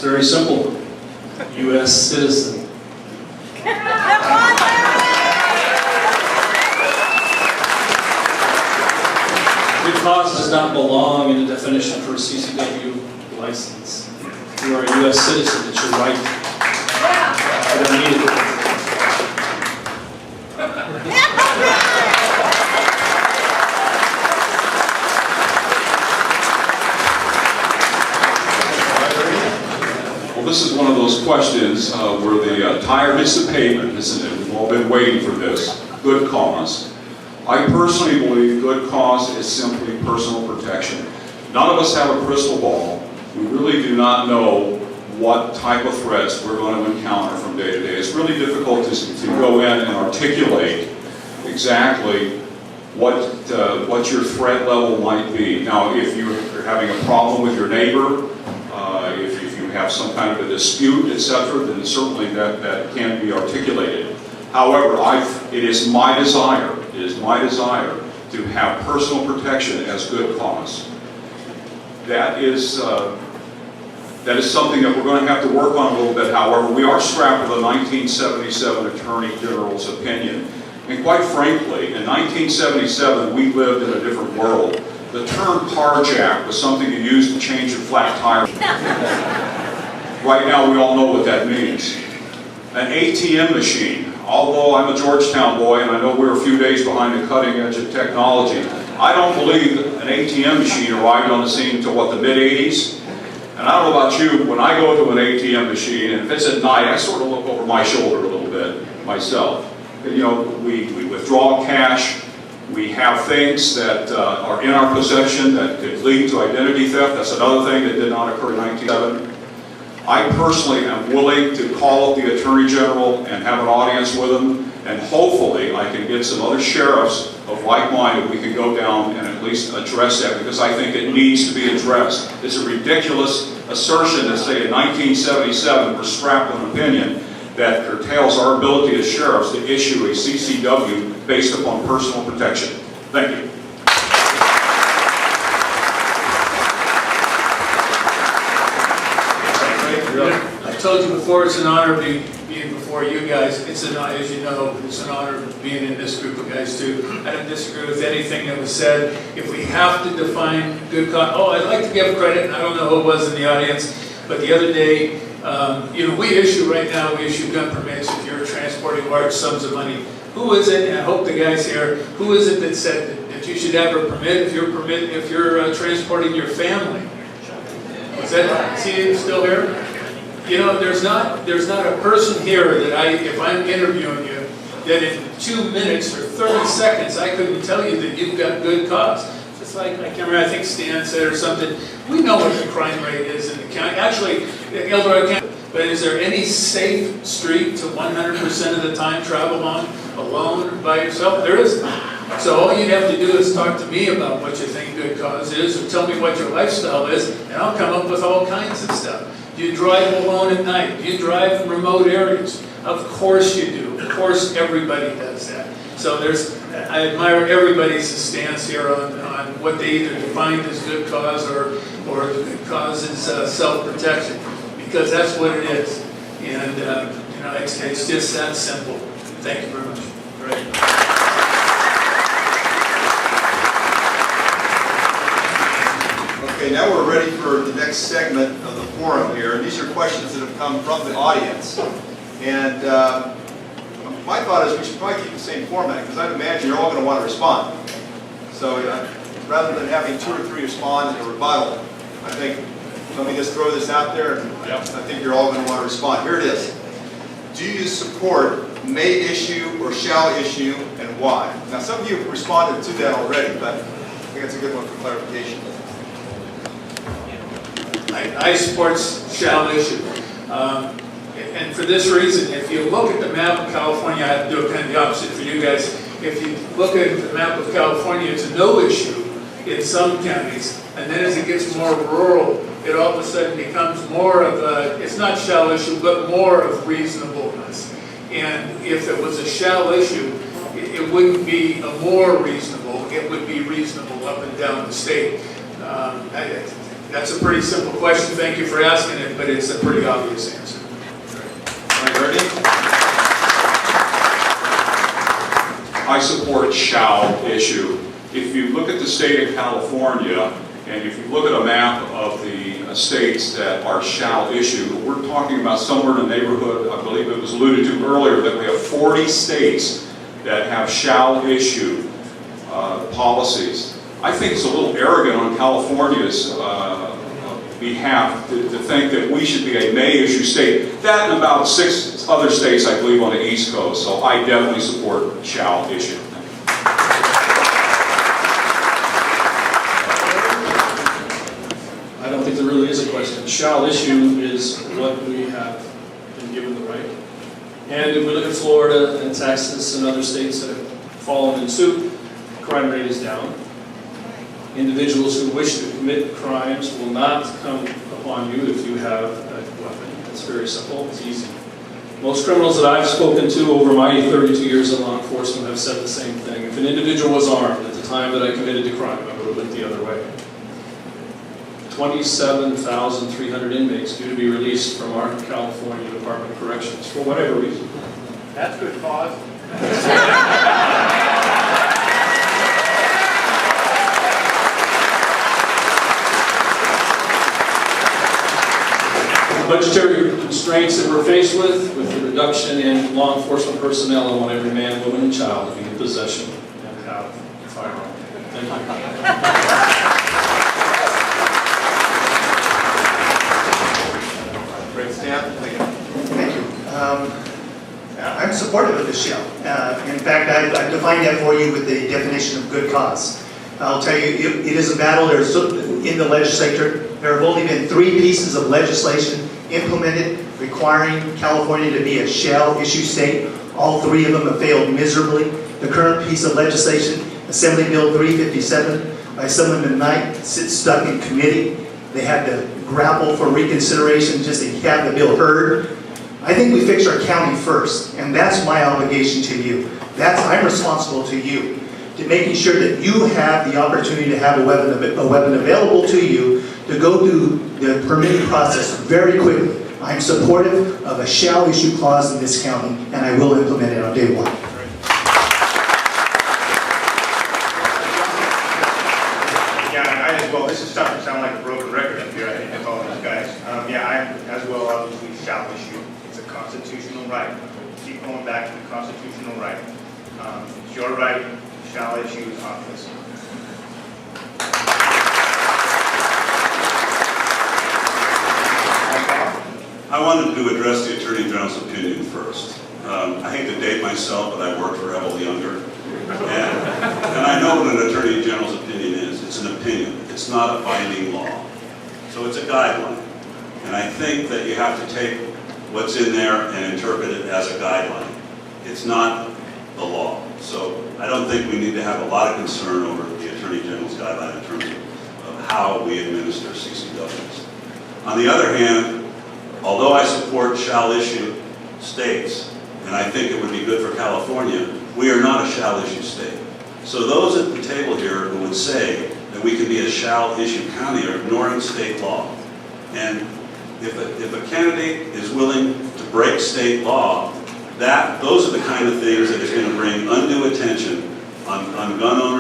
It's very simple. U.S. citizen. Good cause does not belong in the definition for a CCW license. You are a U.S. citizen. It's your right. I don't need it. Well, this is one of those questions where the tire hits the pavement, isn't it? We've all been waiting for this. Good cause. I personally believe good cause is simply personal protection. None of us have a crystal ball. We really do not know what type of threats we're going to encounter from day to day. It's really difficult to go in and articulate exactly what your threat level might be. Now, if you're having a problem with your neighbor, if you have some kind of a dispute, etc., then certainly that can be articulated. However, it is my desire to have personal protection as good cause. That is something that we're going to have to work on a little bit. However, we are strapped with a 1977 Attorney General's opinion. And quite frankly, in 1977, we lived in a different world. The term carjack was something you used to change your flat tire. Right now, we all know what that means. An ATM machine, although I'm a Georgetown boy and I know we're a few days behind the cutting edge of technology, I don't believe an ATM machine arrived on the scene until, what, the mid-'80s? And I don't know about you, when I go to an ATM machine, and if it's at night, I sort of look over my shoulder a little bit myself. You know, we withdraw cash. We have things that are in our possession that could lead to identity theft. That's another thing that did not occur in 1997. I personally am willing to call up the Attorney General and have an audience with him, and hopefully I can get some other sheriffs of like mind that we can go down and at least address that, because I think it needs to be addressed. It's a ridiculous assertion to say in 1977 we're strapped with an opinion that curtails our ability as sheriffs to issue a CCW based upon personal protection. Thank you. I told you before, it's an honor being before you guys. It's an honor, as you know, it's an honor being in this group of guys too. I don't disagree with anything that was said. If we have to define good cause, I'd like to give credit, and I don't know who it was in the audience, but the other day, you know, we issue gun permits if you're transporting large sums of money. Who is it, and I hope the guys here, who is it that said that you should have a permit if you're transporting your family? Is that, is he still here? You know, there's not a person here that if I'm interviewing you, that in 2 minutes or 30 seconds I couldn't tell you that you've got good cause. Just like, I can't remember, I think Stan said or something, we know what the crime rate is in the county. Actually, El Dorado County, but is there any safe street to 100% of the time travel on alone by yourself? There isn't. So all you'd have to do is talk to me about what you think good cause is, or tell me what your lifestyle is, and I'll come up with all kinds of stuff. Do you drive alone at night? Do you drive in remote areas? Of course you do. Of course everybody does that. So I admire everybody's stance here on what they either define as good cause or good cause is self-protection, because that's what it is. And you know, it's just that simple. Thank you very much. Great. Okay, now we're ready for the next segment of the forum here, and these are questions that have come from the audience. And my thought is we should probably keep the same format, because I'd imagine you're all going to want to respond. So rather than having 2 or 3 respond in a rebuttal, I think, let me just throw this out there, and I think you're all going to want to respond. Here it is. Do you support may issue or shall issue, and why? Now, some of you have responded to that already, but I think it's a good one for clarification. I support shall issue. And for this reason, if you look at the map of California, I have to do it kind of the opposite for you guys. If you look at the map of California, it's a no issue in some counties. And then as it gets more rural, it all of a sudden becomes more of a, it's not shall issue, but more of reasonableness. And if it was a shall issue, it wouldn't be a more reasonable, it would be reasonable up and down the state. That's a pretty simple question. Thank you for asking it, but it's a pretty obvious answer. All right, Ernie? I support shall issue. If you look at the state of California, and if you look at a map of the states that are shall issue, we're talking about somewhere in the neighborhood, I believe it was alluded to earlier, that we have 40 states that have shall issue policies. I think it's a little arrogant on California's behalf to think that we should be a may issue state. That and about 6 other states, I believe, on the East Coast. So I definitely support shall issue. I don't think there really is a question. Shall issue is what we have been given the right. And if we look at Florida and Texas and other states that have fallen in suit, crime rate is down. Individuals who wish to commit crimes will not come upon you if you have a weapon. It's very simple, it's easy. Most criminals that I've spoken to over my 32 years in law enforcement have said the same thing. If an individual was armed at the time that I committed the crime, I would have went the other way. 27,300 inmates due to be released from our California Department of Corrections for whatever reason. That's good cause. Budgetary constraints that we're faced with the reduction in law enforcement personnel, I want every man, woman, and child to be in possession and have a firearm. Thank you. Great, Stan. Thank you. Thank you. I'm supportive of this shall. In fact, I've defined that for you with the definition of good cause. I'll tell you, it is a battle. There's in the legislature, there have only been 3 pieces of legislation implemented requiring California to be a shall issue state. All 3 of them have failed miserably. The current piece of legislation, Assembly Bill 357, by someone tonight, sits stuck in committee. They had to grapple for reconsideration just to have the bill heard. I think we fix our county first, and that's my obligation to you. I'm responsible to you, to making sure that you have the opportunity to have a weapon available to you to go through the permitting process very quickly. I'm supportive of a shall issue clause in this county, and I will implement it on day 1. Yeah, I as well. This is starting to sound like a broken record up here, I think, with all these guys. Yeah, I as well obviously shall issue. It's a constitutional right. Keep going back to the constitutional right. It's your right, shall issue his office. I wanted to address the Attorney General's opinion first. I hate to date myself, but I worked for Rebel Younger. And I know what an Attorney General's opinion is. It's an opinion. It's not a binding law. So it's a guideline. And I think that you have to take what's in there and interpret it as a guideline. It's not the law. So I don't think we need to have a lot of concern over the Attorney General's guideline in terms of how we administer CCWs. On the other hand, although I support shall issue states, and I think it would be good for California, we are not a shall issue state. So those at the table here who would say that we can be a shall issue county are ignoring state law. And if a candidate is willing to break state law, those are the kind of things that is going to bring undue attention on gun owners.